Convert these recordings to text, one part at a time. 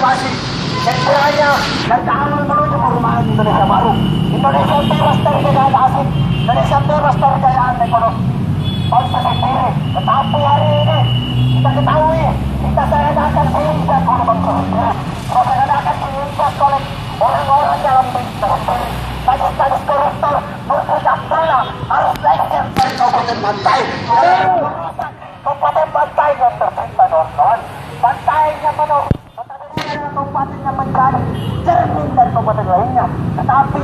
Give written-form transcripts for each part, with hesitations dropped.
Pasig. Sektoranya, nagkaawal menuju perumahan Indonesia Baru. Indonesia Teras Terkejayaan asik, Indonesia Teras Terkejayaan ekonomi. Bangsa sendiri, tetapi hari ini kita ketahui, kita seakan diinjak oleh bangsa sendiri. Kita seakan diinjak oleh orang-orang dalam bangsa sendiri. Gadis-gadis koruptor berpijak bola harus lengser dari Kabupaten Bantai. Kabupaten Bantai yang tercinta kawan-kawan. Bantai yang penuh kabupaten yang menjadi cermin dari kabupaten lainnya, tetapi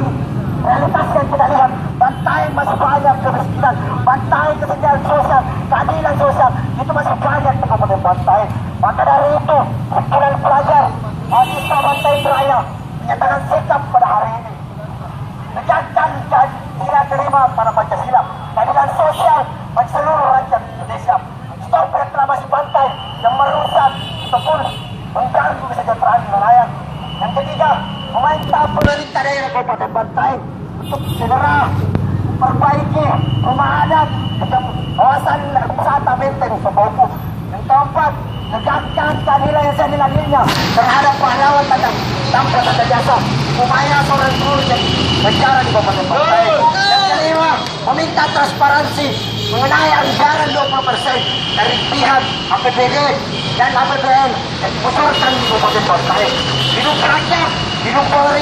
realitas yang kita lihat, Bantai masih banyak kemiskinan, Bantai kesenjangan sosial, keadilan sosial itu masih banyak di kabupaten Bantai. Maka dari itu, sekolah pelajar mahasiswa Bantai Raya menyatakan sikap pada hari ini menegakkan tidak terima pada Pancasila, keadilan sosial bagi seluruh rakyat Indonesia. Stop reklamasi pantai yang merusak ataupun mengganggu kesejahteraan nelayan. Yang ketiga, meminta pemerintah daerah Kabupaten Bantai untuk segera memperbaiki rumah adat dan kawasan wisata Menteng Seboku. Yang keempat, tegakkan keadilan yang seadil-adilnya terhadap pahlawan tanpa tanda jasa upaya seorang guru jadi penjara di Kabupaten Bantai. Yang kelima, meminta transparansi mengenai anggaran 20% dari pihak APBD dan APBN yang dibocorkan di Kabupaten Bantai. Hidup rakyat, hidup Polri,